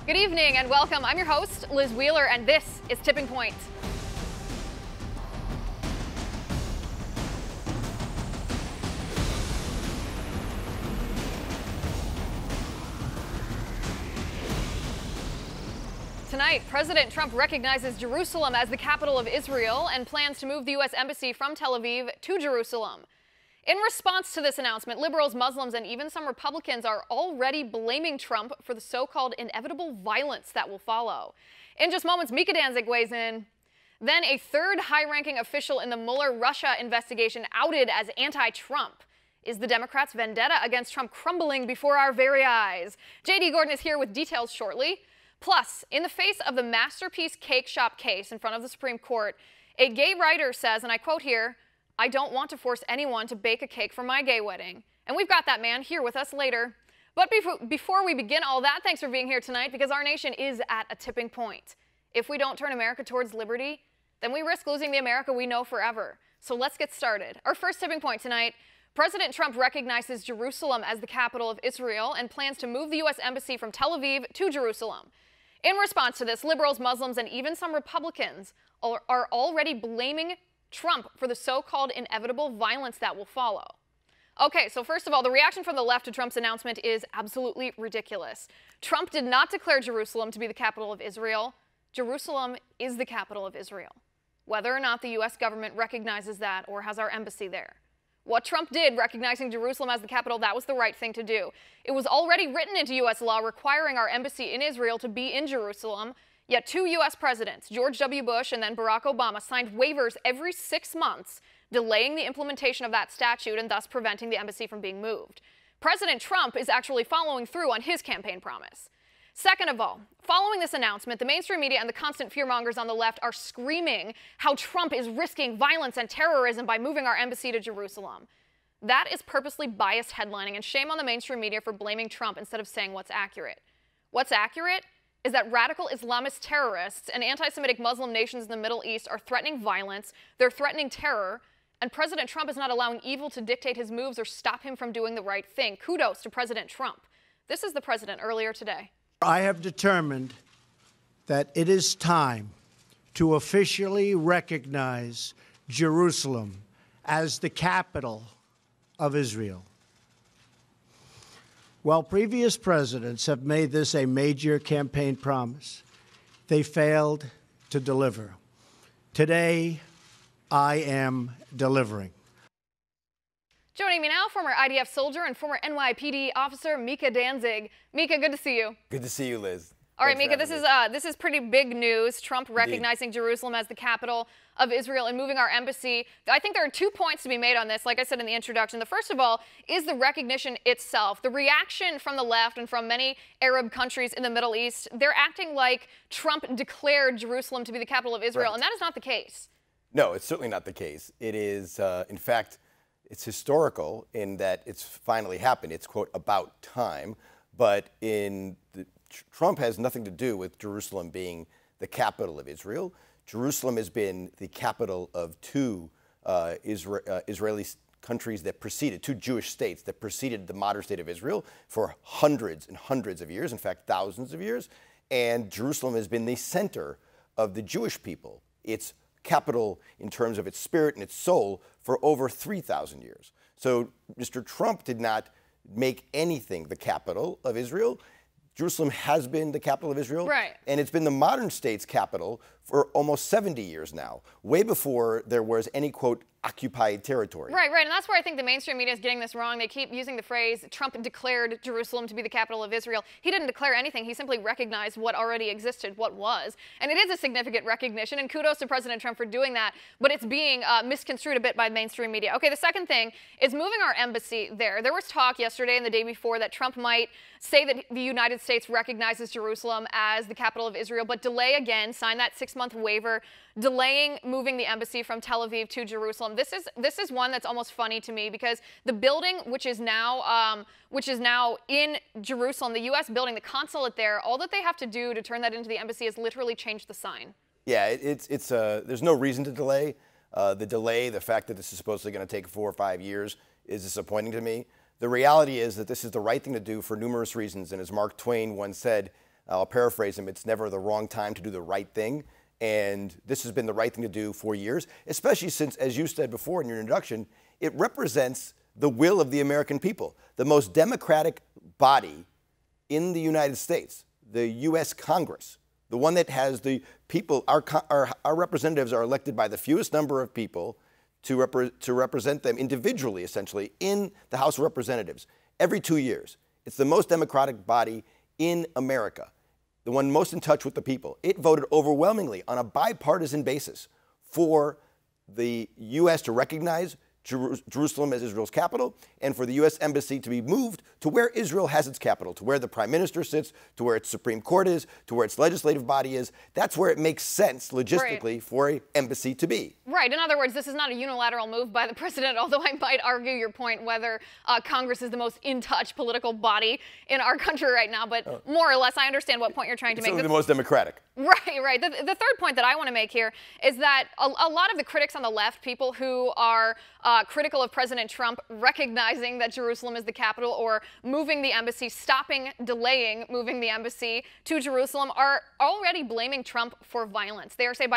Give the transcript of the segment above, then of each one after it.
Good evening and welcome. I'm your host, Liz Wheeler, and this is Tipping Point. Tonight, President Trump recognizes Jerusalem as the capital of Israel and plans to move the U.S. Embassy from Tel Aviv to Jerusalem. In response to this announcement, liberals, Muslims, and even some Republicans are already blaming Trump for the so-called inevitable violence that will follow. In just moments, Micha Danzig weighs in. Then a third high-ranking official in the Mueller Russia investigation outed as anti-Trump. Is the Democrats' vendetta against Trump crumbling before our very eyes? J.D. Gordon is here with details shortly. Plus, in the face of the Masterpiece Cake Shop case in front of the Supreme Court, a gay writer says, and I quote here, "I don't want to force anyone to bake a cake for my gay wedding." And we've got that man here with us later. But before we begin all that, thanks for being here tonight, because our nation is at a tipping point. If we don't turn America towards liberty, then we risk losing the America we know forever. So let's get started. Our first tipping point tonight: President Trump recognizes Jerusalem as the capital of Israel and plans to move the U.S. Embassy from Tel Aviv to Jerusalem. In response to this, liberals, Muslims, and even some Republicans are already blaming Trump for the so-called inevitable violence that will follow. Okay, so first of all, the reaction from the left to Trump's announcement is absolutely ridiculous. Trump did not declare Jerusalem to be the capital of Israel. Jerusalem is the capital of Israel, whether or not the U.S. government recognizes that or has our embassy there. What Trump did, recognizing Jerusalem as the capital, that was the right thing to do. It was already written into U.S. law requiring our embassy in Israel to be in Jerusalem, yet two U.S. presidents, George W. Bush and then Barack Obama, signed waivers every 6 months, delaying the implementation of that statute and thus preventing the embassy from being moved. President Trump is actually following through on his campaign promise. Second of all, following this announcement, the mainstream media and the constant fearmongers on the left are screaming how Trump is risking violence and terrorism by moving our embassy to Jerusalem. That is purposely biased headlining, and shame on the mainstream media for blaming Trump instead of saying what's accurate. What's accurate is that radical Islamist terrorists and anti-Semitic Muslim nations in the Middle East are threatening violence, they're threatening terror, and President Trump is not allowing evil to dictate his moves or stop him from doing the right thing. Kudos to President Trump. This is the president earlier today. I have determined that it is time to officially recognize Jerusalem as the capital of Israel. While previous presidents have made this a major campaign promise, they failed to deliver. Today, I am delivering. Joining me now, former IDF soldier and former NYPD officer Micha Danzig. Micha, good to see you. Good to see you, Liz. All right, Micha, this is pretty big news. Trump recognizing Jerusalem as the capital of Israel and moving our embassy. I think there are 2 points to be made on this, like I said in the introduction. The first of all is the recognition itself. The reaction from the left and from many Arab countries in the Middle East, they're acting like Trump declared Jerusalem to be the capital of Israel, right. And that is not the case. No, it's certainly not the case. It is, in fact, it's historical in that it's finally happened. It's, quote, about time. But Trump has nothing to do with Jerusalem being the capital of Israel. Jerusalem has been the capital of two Israeli countries that preceded, two Jewish states that preceded the modern state of Israel for hundreds and hundreds of years, in fact, thousands of years. And Jerusalem has been the center of the Jewish people. It's capital in terms of its spirit and its soul for over 3,000 years. So Mr. Trump did not make anything the capital of Israel. Jerusalem has been the capital of Israel, right. And it's been the modern state's capital for almost 70 years now, way before there was any, quote, occupied territory. Right, and that's where I think the mainstream media is getting this wrong. They keep using the phrase, Trump declared Jerusalem to be the capital of Israel. He didn't declare anything. He simply recognized what already existed, what was. And it is a significant recognition, and kudos to President Trump for doing that, but it's being misconstrued a bit by mainstream media. Okay, the second thing is moving our embassy there. There was talk yesterday and the day before that Trump might say that the United States recognizes Jerusalem as the capital of Israel, but delay again, sign that 6-month waiver, delaying moving the embassy from Tel Aviv to Jerusalem. This is one that's almost funny to me, because the building, which is now in Jerusalem, the U.S. building, the consulate there, all that they have to do to turn that into the embassy is literally change the sign. Yeah, there's no reason to delay. The fact that this is supposedly going to take 4 or 5 years is disappointing to me. The reality is that this is the right thing to do for numerous reasons, and as Mark Twain once said, I'll paraphrase him, it's never the wrong time to do the right thing. And this has been the right thing to do for years, especially since, as you said before in your introduction, it represents the will of the American people. The most democratic body in the United States, the U.S. Congress, the one that has the people, our representatives are elected by the fewest number of people to represent them individually, essentially, in the House of Representatives every 2 years. It's the most democratic body in America, the one most in touch with the people. It voted overwhelmingly on a bipartisan basis for the U.S. to recognize Jerusalem as Israel's capital, and for the U.S. Embassy to be moved to where Israel has its capital, to where the Prime Minister sits, to where its Supreme Court is, to where its legislative body is. That's where it makes sense logistically for an embassy to be. Right. In other words, this is not a unilateral move by the president, although I might argue your point whether Congress is the most in-touch political body in our country right now. But more or less, I understand what point you're trying to make. It's the most democratic. Right, right. The third point that I want to make here is that a lot of the critics on the left, people who are critical of President Trump recognizing that Jerusalem is the capital or moving the embassy, delaying moving the embassy to Jerusalem, are already blaming Trump for violence. They are saying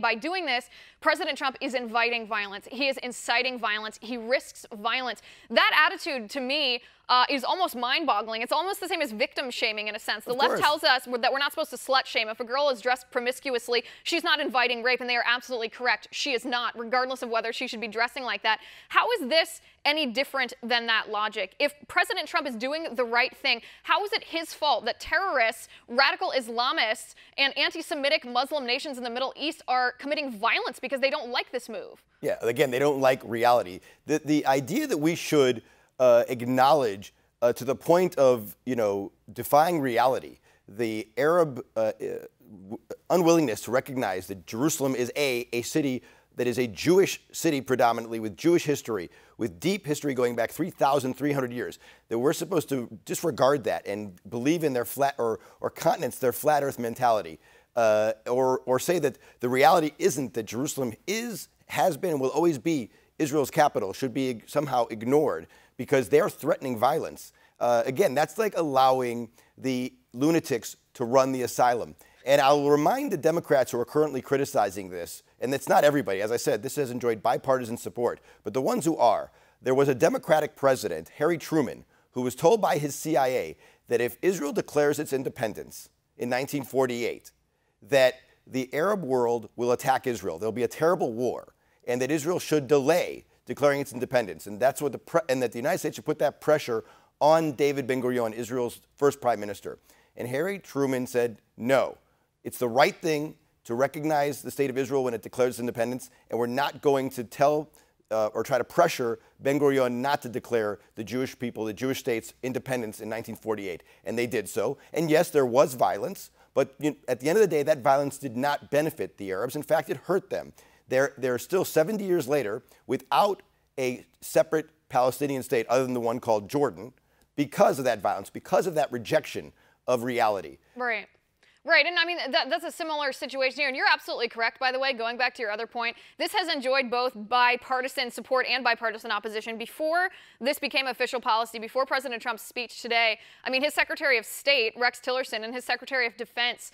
by doing this, President Trump is inviting violence. He is inciting violence. He risks violence. That attitude, to me, is almost mind-boggling. It's almost the same as victim shaming in a sense. The left tells us that we're not supposed to slut shame. If a girl is dressed promiscuously, she's not inviting rape, and they are absolutely correct. She is not, regardless of whether she should be dressing like that. How is this any different than that logic? If President Trump is doing the right thing, how is it his fault that terrorists, radical Islamists, and anti-Semitic Muslim nations in the Middle East are committing violence because they don't like this move? Yeah, again, they don't like reality. The idea that we should acknowledge to the point of, defying reality, the Arab unwillingness to recognize that Jerusalem is a city that is a Jewish city predominantly with Jewish history, with deep history going back 3,300 years, that we're supposed to disregard that and believe in their continents, their flat earth mentality, or say that the reality isn't that Jerusalem has been and will always be Israel's capital, should be somehow ignored because they're threatening violence. Again, that's like allowing the lunatics to run the asylum. And I'll remind the Democrats who are currently criticizing this, and it's not everybody, as I said, this has enjoyed bipartisan support, but the ones who are, there was a Democratic president, Harry Truman, who was told by his CIA that if Israel declares its independence in 1948, that the Arab world will attack Israel. There'll be a terrible war, and that Israel should delay declaring its independence. And that's what and that the United States should put that pressure on David Ben-Gurion, Israel's first prime minister. And Harry Truman said, no, it's the right thing to recognize the state of Israel when it declares its independence, and we're not going to tell or try to pressure Ben-Gurion not to declare the Jewish people, the Jewish state's independence in 1948. And they did so. And yes, there was violence, but at the end of the day, that violence did not benefit the Arabs. In fact, it hurt them. They're still 70 years later without a separate Palestinian state other than the one called Jordan because of that violence, because of that rejection of reality. Right. Right, and I mean, that's a similar situation here, and you're absolutely correct, by the way, going back to your other point. This has enjoyed both bipartisan support and bipartisan opposition. Before this became official policy, before President Trump's speech today, I mean, his Secretary of State, Rex Tillerson, and his Secretary of Defense,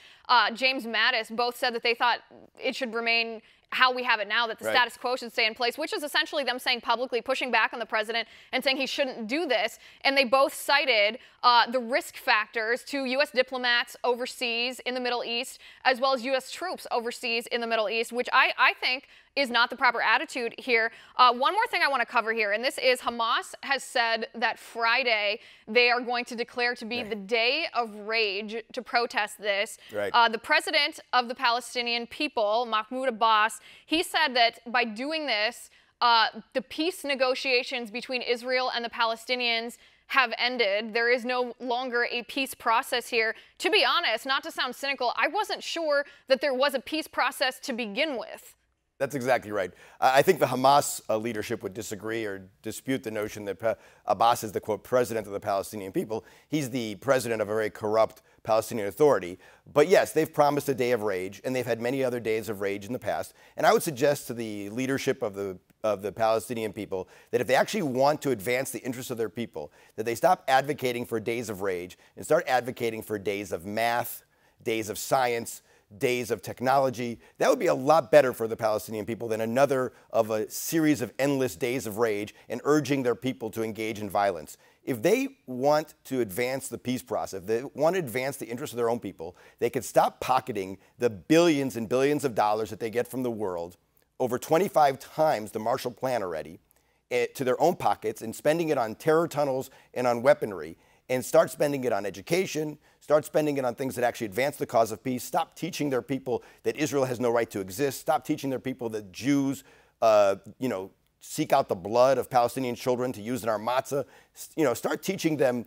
James Mattis, both said that they thought it should remain how we have it now, that the status quo should stay in place, which is essentially them saying publicly, pushing back on the president and saying he shouldn't do this. And they both cited the risk factors to U.S. diplomats overseas in the Middle East, as well as U.S. troops overseas in the Middle East, which I think is not the proper attitude here. One more thing I want to cover here, and this is Hamas has said that Friday they are going to declare to be the day of rage to protest this. The president of the Palestinian people, Mahmoud Abbas, he said that by doing this, the peace negotiations between Israel and the Palestinians have ended. There is no longer a peace process here. To be honest, not to sound cynical, I wasn't sure that there was a peace process to begin with. That's exactly right. I think the Hamas leadership would disagree or dispute the notion that Abbas is the, quote, president of the Palestinian people. He's the president of a very corrupt Palestinian Authority. But yes, they've promised a day of rage, and they've had many other days of rage in the past. And I would suggest to the leadership of the the Palestinian people, that if they actually want to advance the interests of their people, that they stop advocating for days of rage and start advocating for days of math, days of science, days of technology. That would be a lot better for the Palestinian people than another of a series of endless days of rage and urging their people to engage in violence. If they want to advance the peace process, if they want to advance the interests of their own people, they could stop pocketing the billions and billions of dollars that they get from the world, over 25 times the Marshall Plan already, to their own pockets and spending it on terror tunnels and on weaponry, and start spending it on education, start spending it on things that actually advance the cause of peace, stop teaching their people that Israel has no right to exist, stop teaching their people that Jews, seek out the blood of Palestinian children to use in our matzah, start teaching them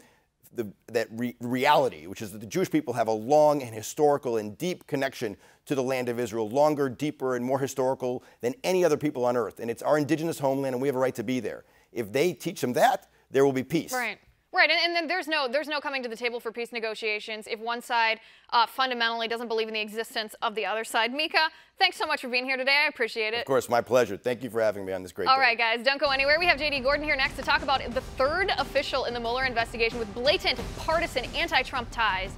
that reality, which is that the Jewish people have a long and historical and deep connection to the land of Israel, longer, deeper, and more historical than any other people on earth. And it's our indigenous homeland, and we have a right to be there. If they teach them that, there will be peace. Right. Right, and then there's no coming to the table for peace negotiations if one side fundamentally doesn't believe in the existence of the other side. Micha, thanks so much for being here today. I appreciate it. Of course, my pleasure. Thank you for having me on this great day. All right, guys, don't go anywhere. We have J.D. Gordon here next to talk about the third official in the Mueller investigation with blatant partisan anti-Trump ties.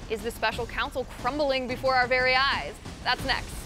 Is the special counsel crumbling before our very eyes? That's next.